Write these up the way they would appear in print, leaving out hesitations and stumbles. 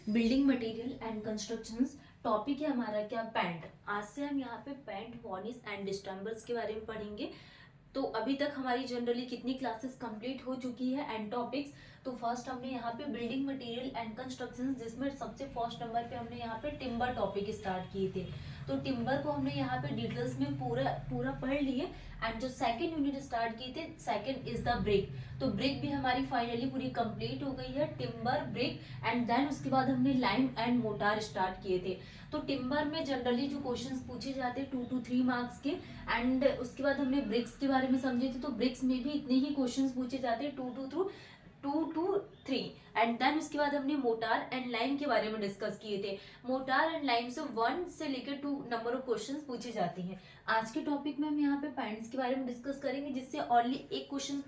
Building material and constructions. Topic है हमारा क्या, पेंट। आज से हम यहाँ पे पेंट, वार्निश एंड डिस्टेम्बर्स के बारे में पढ़ेंगे। तो अभी तक हमारी जनरली कितनी क्लासेस कंप्लीट हो चुकी है एंड टॉपिक्स। तो फर्स्ट हमने यहाँ पे बिल्डिंग मटेरियल एंड कंस्ट्रक्शंस, जिसमें सबसे फर्स्ट नंबर पे हमने यहाँ पे टिम्बर टॉपिक स्टार्ट किए थे। तो टिम्बर को हमने यहाँ पे डिटेल्स में पूरा पूरा पढ़ लिए। एंड जो सेकंड यूनिट स्टार्ट किए थे, सेकंड इज द ब्रिक। तो ब्रिक भी हमारी फाइनली पूरी कंप्लीट हो गई है, टिम्बर, ब्रिक। एंड देन उसके बाद हमने लाइम एंड मोटार स्टार्ट किए थे। तो टिम्बर में जनरली जो क्वेश्चंस पूछे जाते हैं 2 to 3 मार्क्स के। एंड उसके बाद हमने ब्रिक्स के बारे में समझे थे, तो ब्रिक्स में भी इतने ही क्वेश्चंस पूछे जाते हैं, 2 to 3। एंड देन उसके बाद हमने मोटार एंड लाइम के बारे में डिस्कस किए थे। मोटार एंड लाइम से 1 से लेकर 2 नंबर ऑफ क्वेश्चंस पूछे जाते हैं। आज के टॉपिक में हम यहाँ पे पेंट्स के बारे में डिस्कस करेंगे, जिससे ओनली एक क्वेश्चन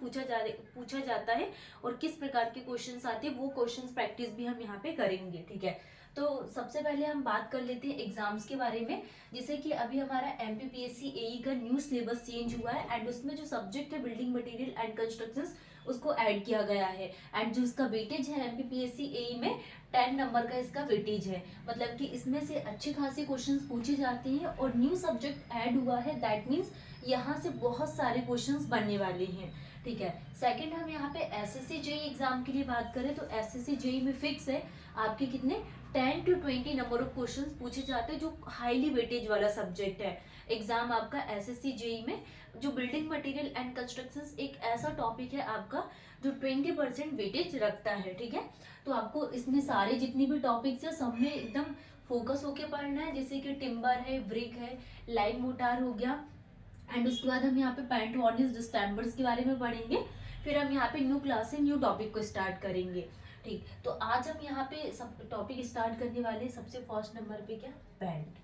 पूछा जाता है और किस प्रकार के क्वेश्चंस आते हैं वो क्वेश्चंस प्रैक्टिस भी हम यहाँ पे करेंगे। ठीक है, तो सबसे पहले हम बात कर लेते हैं एग्जाम्स के बारे में। जैसे कि अभी हमारा एमपीपीएससी एई का न्यू सिलेबस चेंज हुआ है एंड उसमें जो सब्जेक्ट है बिल्डिंग मटेरियल एंड कंस्ट्रक्शंस, उसको ऐड किया गया है। एंड जो इसका वेटेज है एमपीपीएससी एई में 10 नंबर का इसका वेटेज है। मतलब कि इसमें से अच्छे खासे क्वेश्चंस पूछे जाते हैं और न्यू सब्जेक्ट ऐड हुआ है, दैट मीन्स यहाँ से बहुत सारे क्वेश्चंस बनने वाले हैं। ठीक है, सेकंड हम यहाँ पे एसएससी जेई एग्जाम के लिए बात करें तो एसएससी जेई में फिक्स है आपके कितने 10 to 20 नंबर ऑफ क्वेश्चंस पूछे जाते हैं, जो हाईली वेटेज वाला सब्जेक्ट है। एग्जाम आपका एसएससी जेई में जो बिल्डिंग मटेरियल एंड कंस्ट्रक्शंस एक ऐसा टॉपिक है आपका जो 20% वेटेज रखता है। ठीक है, तो आपको इसमें सारे जितनी भी टॉपिक्स है सब में एकदम फोकस होके पढ़ना है। जैसे कि टिम्बर है, ब्रिक है, लाइम मोटार हो गया। एंड उसके बाद हम यहाँ पे पेंट, वार्निश, डिस्टेम्बर्स के बारे में पढ़ेंगे। फिर हम यहाँ पे न्यू क्लास से न्यू टॉपिक को स्टार्ट करेंगे। ठीक, तो आज हम यहाँ पे सब टॉपिक स्टार्ट करने वाले हैं। सबसे फर्स्ट नंबर पे क्या, पेंट।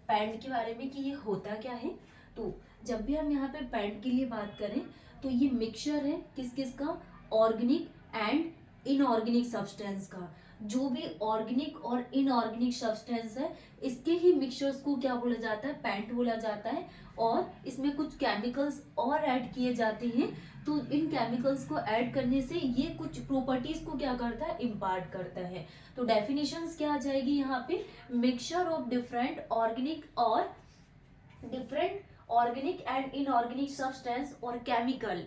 पैंट के बारे में कि ये होता क्या है। तो जब भी हम यहाँ पे पैंट के लिए बात करें तो ये मिक्सचर है किस किस का, ऑर्गेनिक एंड इनऑर्गेनिक सब्सटेंस का। जो भी ऑर्गेनिक और इनऑर्गेनिक सब्सटेंस है, इसके ही मिक्सचर्स को क्या बोला जाता है, पैंट बोला जाता है। और इसमें कुछ केमिकल्स और ऐड किए जाते हैं। तो इन केमिकल्स को ऐड करने से ये कुछ प्रॉपर्टीज को क्या करता है, इम्पार्ट करता है। तो डेफिनेशंस क्या आ जाएगी यहाँ पे, mixture of different organic and inorganic substance और chemical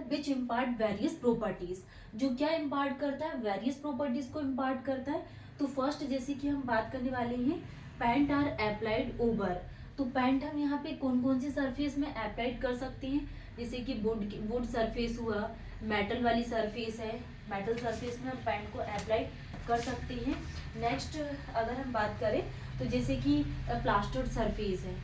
which impart various properties. जो क्या इम्पार्ट करता है, वेरियस प्रॉपर्टीज को इम्पार्ट करता है। तो फर्स्ट जैसे कि हम बात करने वाले हैं, पेंट आर अप्लाइड ओवर। तो पेंट हम यहाँ पे कौन कौन सी सरफेस में अप्लाइड कर सकते हैं, जैसे कि वुड सरफेस हुआ, मेटल वाली सरफेस है, मेटल सरफेस में हम पेंट को अप्लाई कर सकते हैं। नेक्स्ट अगर हम बात करें तो जैसे कि प्लास्टर्ड सरफेस है,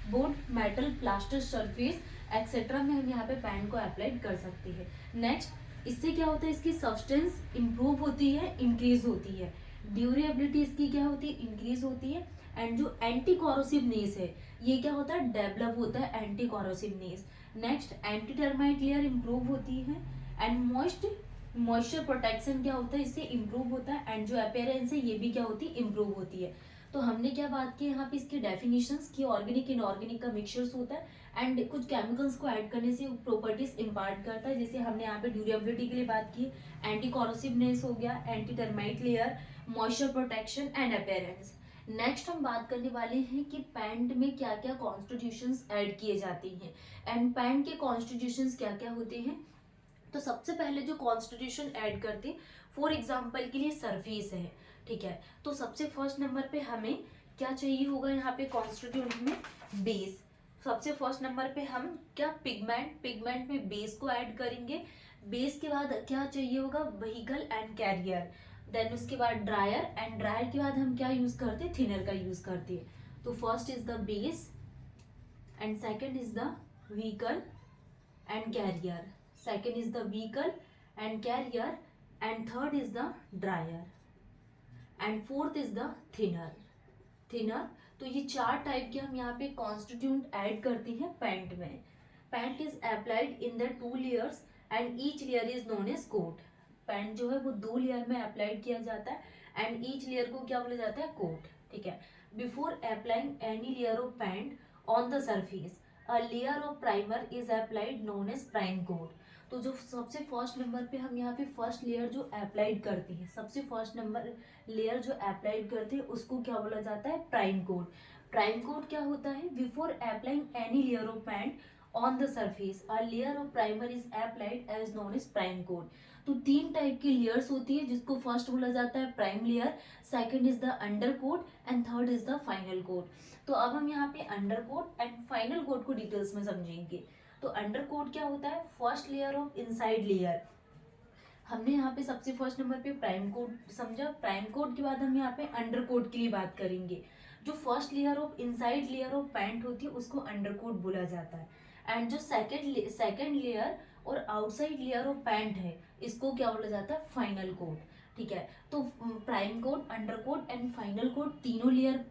would metal plaster surface etcetera में हम यहाँ पे पेंट को अप्लाई कर सकते हैं। नेक्स्ट इससे क्या होता है, इसकी सब्सटेंस इंप्रूव होती है, इंक्रीज होती है। ड्यूरेबिलिटी इसकी क्या होती है, इंक्रीज होती है। एंड जो एंटी कॉरोसिवनेस है, ये क्या होता है, डेवलप होता है anti corrosiveness. Next anti termite layer improve होती है। एंड मॉइस्चर प्रोटेक्शन क्या होता है, इससे इंप्रूव होता है। एंड जो अपीयरेंस है ये भी क्या होती है, इंप्रूव होती है। तो हमने क्या बात की यहाँ पे, इसकी डेफिनेशंस की ऑर्गेनिक इनऑर्गेनिक का मिक्सचर्स होता है एंड कुछ केमिकल्स को ऐड करने से प्रॉपर्टीज इम्पार्ट करता है। जैसे हमने यहाँ पे ड्यूरेबिलिटी के लिए बात की, एंटी कॉरोसिवनेस हो गया, anti termite layer, moisture protection and appearance. Next हम बात करने वाले हैं कि पैंट में क्या क्या कॉन्स्टिट्यूशंस ऐड किए जाते हैं एंड पैंट के कॉन्स्टिट्यूशंस क्या क्या होते हैं। तो सबसे पहले जो कॉन्स्टिट्यूशन ऐड करते हैं, फॉर एग्जाम्पल के लिए सरफेस है। ठीक है, तो सबसे फर्स्ट नंबर पे हमें क्या चाहिए होगा यहाँ पे कॉन्स्टिट्यूंट में, बेस। सबसे फर्स्ट नंबर पे हम क्या, पिगमेंट में बेस को ऐड करेंगे। बेस के बाद क्या चाहिए होगा, व्हीकल एंड कैरियर। देन उसके बाद ड्रायर, एंड ड्रायर के बाद हम क्या यूज करते हैं, थिनर का यूज करते हैं। तो first is the base and second is the vehicle and carrier, second is the vehicle and carrier, and third is the dryer, and fourth is the thinner। तो ये चार टाइप के हम यहाँ पे कॉन्स्टिट्यूंट ऐड करते हैं पैंट में। Paint is applied in the 2 layers and each layer is known as coat. Paint जो है वो 2 लेयर में अप्लाइड किया जाता है एंड ईच लेयर को क्या बोला जाता है, कोट। ठीक है, before applying any layer of paint on the surface a layer of primer is applied known as prime coat. तो जो सबसे फर्स्ट नंबर पे हम यहाँ पे फर्स्ट लेयर जो अप्लाइड करते हैं, सबसे फर्स्ट नंबर लेयर जो अप्लाइड करते हैं उसको क्या बोला जाता है, प्राइम कोट। प्राइम कोट क्या होता है, before applying any layer of paint on the surface a layer of primer is applied as known as prime coat. तो तीन टाइप की लेयर्स होती है, जिसको फर्स्ट बोला जाता है prime layer, second is the under coat and third is the final coat. तो अब हम यहाँ पे under coat and final coat को डिटेल्स में समझेंगे। तो अंडर कोट क्या होता है, first layer of inside layer. हमने यहाँ पे सबसे फर्स्ट नंबर पे प्राइम कोट समझा, प्राइम कोट के बाद हम यहाँ पे अंडर कोट की भी बात करेंगे। जो first layer of inside layer of pant होती है उसको अंडर कोट बोला जाता है, एंड जो सेकंड लेयर और आउटसाइड लेयर ऑफ पैंट है इसको क्या बोला जाता है, फाइनल कोट। ठीक है, तो prime coat, under coat and final coat तीनों लेयर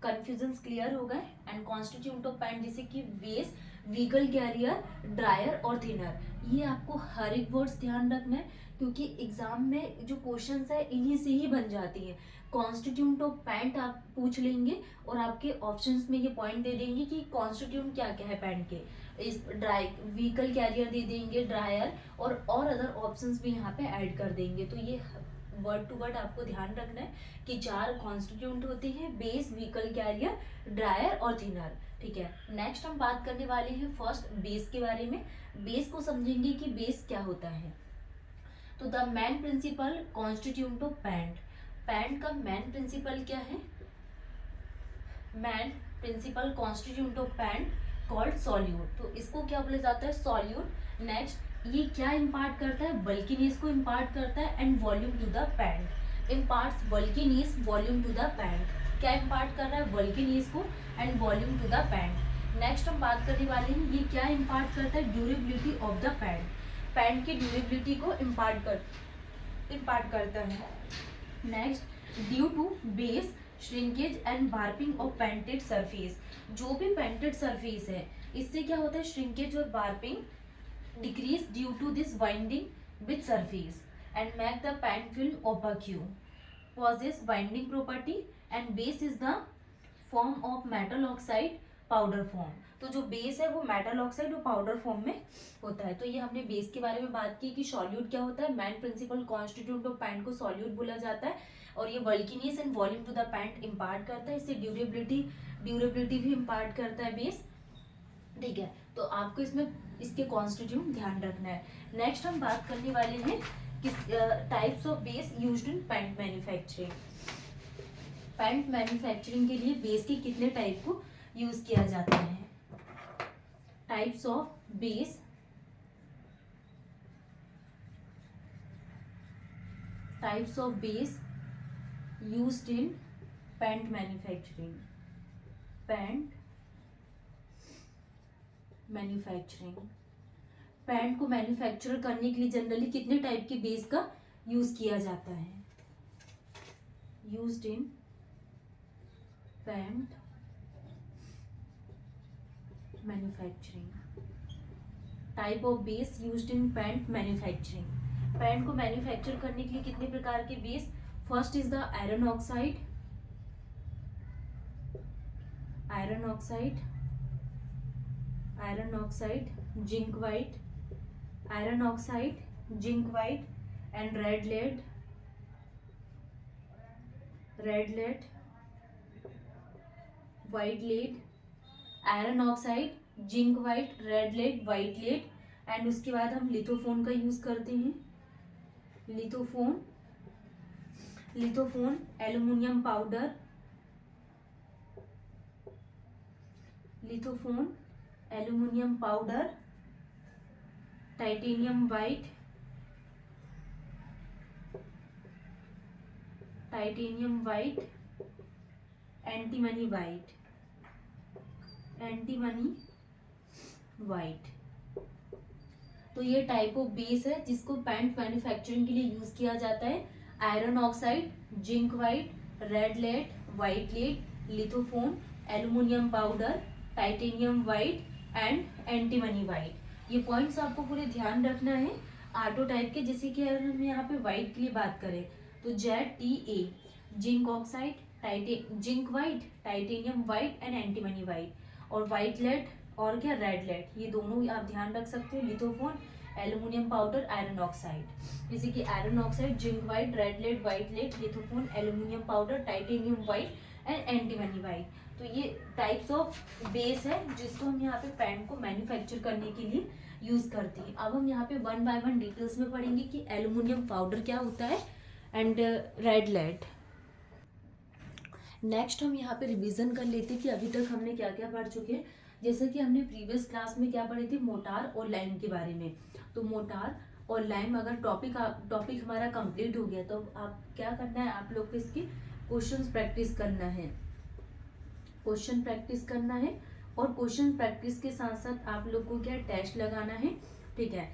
कंफ्यूजन क्लियर हो गए। एंड कॉन्स्टिट्यूंट ऑफ पैंट जैसे कि बेस, व्हीकल कैरियर, ड्रायर और थिनर, ये आपको हर एक वर्ड्स ध्यान रखना है, क्योंकि एग्जाम में जो क्वेश्चंस है इन्हीं से ही बन जाती है। कॉन्स्टिट्यूंट ऑफ पैंट आप पूछ लेंगे और आपके ऑप्शंस में ये पॉइंट दे देंगे कि कॉन्स्टिट्यूंट क्या क्या है पैंट के, इस व्हीकल कैरियर दे देंगे, ड्रायर और अदर ऑप्शंस भी यहाँ पे ऐड कर देंगे। तो ये वर्ड टू वर्ड आपको ध्यान रखना है कि चार कॉन्स्टिट्यूंट होते हैं, बेस, व्हीकल कैरियर, ड्रायर और थिनर। ठीक है, नेक्स्ट हम बात करने वाले हैं फर्स्ट बेस के बारे में। बेस को समझेंगे कि बेस क्या होता है। तो the main principal constituent of paint, paint का मेन प्रिंसिपल क्या है, main principal constituent of paint called solute. तो इसको क्या बोला जाता है, सॉल्यूट। नेक्स्ट, ये क्या इम्पार्ट करता है, बल्कीनेस को इम्पार्ट करता है and volume to the paint, imparts bulkiness volume to the paint. क्या इम्पार्ट कर रहा है, बल्कीनेस को and volume to the paint. Next हम बात करने वाले हैं, ये क्या इम्पार्ट करता है, durability of the paint, paint की ड्यूरेबिलिटी को इम्पार्ट करता है। Next, due to base shrinkage and warping of painted surface, जो भी पेंटेड सरफेस है इससे क्या होता है, श्रिंकेज और warping decrease due to this binding with surface and make the paint film opaque, possess binding property and base is the form of metal oxide powder form। तो जो बेस है वो मेटल ऑक्साइड और powder form में होता है। तो ये हमने बेस के बारे में बात की कि सॉल्यूट क्या होता है, main principal constituent of paint को सॉल्यूट बोला जाता है, और ये bulkiness and volume to the paint impart करता है, इससे ड्यूरेबिलिटी भी इम्पार्ट करता है बेस। ठीक है, तो आपको इसमें इसके कॉन्स्टिट्यूंट ध्यान रखना है। नेक्स्ट हम बात करने वाले हैं types of base used in pant manufacturing. Pant manufacturing के लिए बेस के कितने टाइप को यूज किया जाता है, types of base, types of base used in pant manufacturing, pant manufacturing. Pant को मैन्युफैक्चर करने के लिए जनरली कितने टाइप के बेस का यूज किया जाता है, used in pant manufacturing, type of base used in pant manufacturing. Pant को मैन्युफैक्चर करने के लिए कितने प्रकार के base, first is the iron oxide, iron oxide, iron oxide, zinc white, iron oxide, zinc white and red lead, white lead, iron oxide, zinc white, red lead, white lead, and उसके बाद हम lithopone का use करते हैं, lithopone, aluminium powder, lithopone, aluminium powder, titanium white, antimony white. तो ये type of base है जिसको पैंट मैन्युफैक्चरिंग के लिए यूज किया जाता है। Iron oxide, zinc white, red lead, white lead, lithophone, aluminium powder, titanium white and antimony white. ये पॉइंट्स आपको पूरे ध्यान रखना है आटो टाइप के। जैसे कि अगर हम यहाँ पे व्हाइट के लिए बात करें तो ZTA, zinc oxide, zinc white, titanium white and antimony white, और व्हाइट लेड और क्या, रेड लेड, ये दोनों आप ध्यान रख सकते हो। Lithophone, aluminium powder, iron oxide. जैसे कि iron oxide, zinc white, red lead, white lead, lithophone, aluminium powder, titanium white and antimony white. तो ये टाइप्स ऑफ बेस है जिसको हम यहाँ पे पेंट को मैन्युफैक्चर करने के लिए यूज करते हैं। अब हम यहाँ पे वन बाय वन डिटेल्स में पढ़ेंगे कि एल्यूमिनियम पाउडर क्या होता है एंड रेड लेड। नेक्स्ट हम यहाँ पे रिवीजन कर लेते हैं कि अभी तक हमने क्या क्या पढ़ चुके हैं। जैसे कि हमने प्रीवियस क्लास में क्या पढ़े थे, मोटार और लाइम के बारे में। तो मोटार और लाइम अगर टॉपिक हमारा कंप्लीट हो गया तो आप क्या करना है, आप लोग को इसकी क्वेश्चंस प्रैक्टिस करना है, क्वेश्चन प्रैक्टिस करना है। और क्वेश्चन प्रैक्टिस के साथ साथ आप लोग को क्या टेस्ट लगाना है, ठीक है।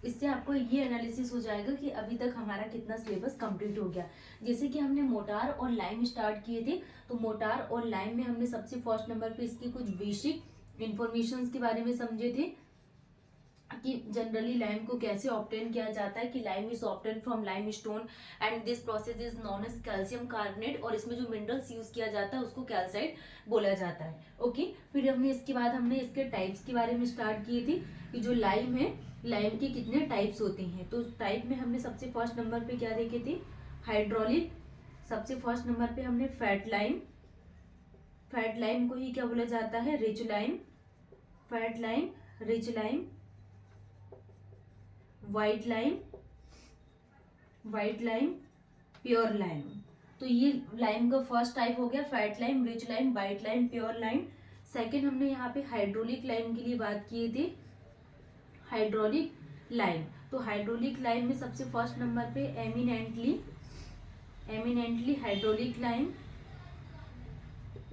इससे आपको ये एनालिसिस हो जाएगा कि अभी तक हमारा कितना सिलेबस कंप्लीट हो गया। जैसे कि हमने मोटार और लाइम स्टार्ट किए थे, तो मोटार और लाइम में हमने सबसे फर्स्ट नंबर पे इसकी कुछ बेसिक इंफॉर्मेशन के बारे में समझे थे कि जनरली लाइम को कैसे ऑब्टेन किया जाता है, कि lime is obtain from limestone and this process is known as calcium carbonate, और इसमें जो मिनरल्स यूज किया जाता है उसको कैल्साइट बोला जाता है। ओके, फिर हमने इसके बाद हमने इसके टाइप्स के बारे में स्टार्ट किए थे कि जो लाइम है, लाइम के कितने टाइप्स होते हैं। तो टाइप में हमने सबसे फर्स्ट नंबर पे क्या देखे थे, हाइड्रोलिक। सबसे फर्स्ट नंबर पे हमने फैट लाइम, फैट लाइम को ही क्या बोला जाता है, rich lime, fat lime, rich lime, white lime, white lime, pure lime. तो ये लाइम का फर्स्ट टाइप हो गया, fat lime, rich lime, white lime, pure lime. Second हमने यहाँ पे हाइड्रोलिक लाइम के लिए बात किए थे, हाइड्रोलिक लाइम। तो हाइड्रोलिक लाइम में सबसे फर्स्ट नंबर पे eminently, eminently hydraulic lime,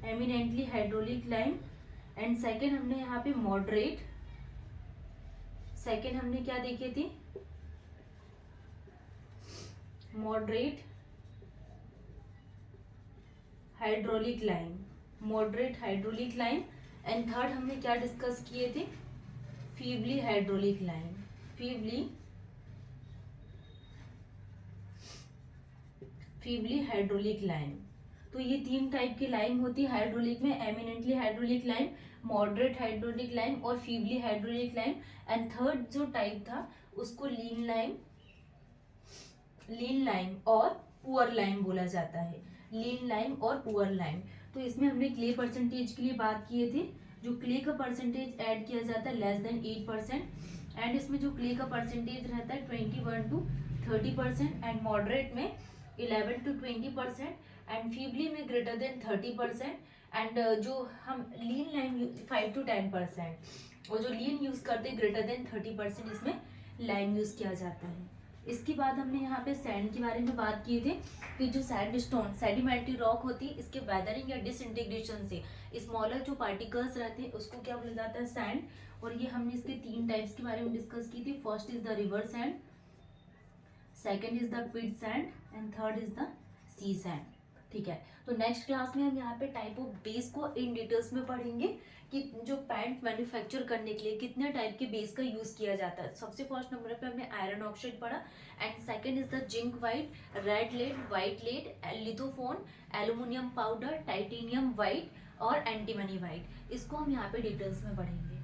eminently hydraulic lime. And second हमने यहाँ पे मॉडरेट, सेकेंड हमने क्या देखे थे, moderate hydraulic lime, moderate hydraulic lime. And third हमने क्या डिस्कस किए थे, feebly hydraulic lime, feebly hydraulic lime. तो ये तीन टाइप की लाइम होती है हाइड्रोलिक में, eminently hydraulic lime, moderate hydraulic lime और feebly hydraulic lime. And third जो टाइप था उसको लीन लाइम, लीन लाइम और पुअर लाइम बोला जाता है, लीन लाइम और पुअर लाइम। तो इसमें हमने क्ले परसेंटेज के लिए बात किए थे, जो क्ले का परसेंटेज ऐड किया जाता है लेस देन 8%, एंड इसमें जो क्ले का परसेंटेज रहता है 21 to 30%, एंड मॉडरेट में 11 to 20%, एंड फीबली में ग्रेटर देन 30%, एंड जो हम लीन लाइम 5 to 10%, और जो लीन यूज करते ग्रेटर देन 30% इसमें लाइम यूज किया जाता है। इसके बाद हमने यहाँ पे सैंड के बारे में बात किए थे कि जो सैंड स्टोन सेडिमेंट्री रॉक होती है, इसके वेदरिंग या डिसइंटीग्रेशन से स्मॉलर जो पार्टिकल्स रहते हैं उसको क्या बोला जाता है, सैंड। और ये हमने इसके तीन टाइप्स के बारे में डिस्कस की थी, first is the river sand, second is the pit sand and third is the sea sand, ठीक है। तो नेक्स्ट क्लास में हम यहाँ पे टाइप ऑफ बेस को इन डिटेल्स में पढ़ेंगे कि जो पैंट मैन्युफैक्चर करने के लिए कितने टाइप के बेस का यूज किया जाता है। सबसे फर्स्ट नंबर पे हमने आयरन ऑक्साइड पढ़ा, and second is the zinc white, red lead, white lead, lithophone, aluminium powder, titanium white और एंटीमनी वाइट। इसको हम यहाँ पे डिटेल्स में पढ़ेंगे।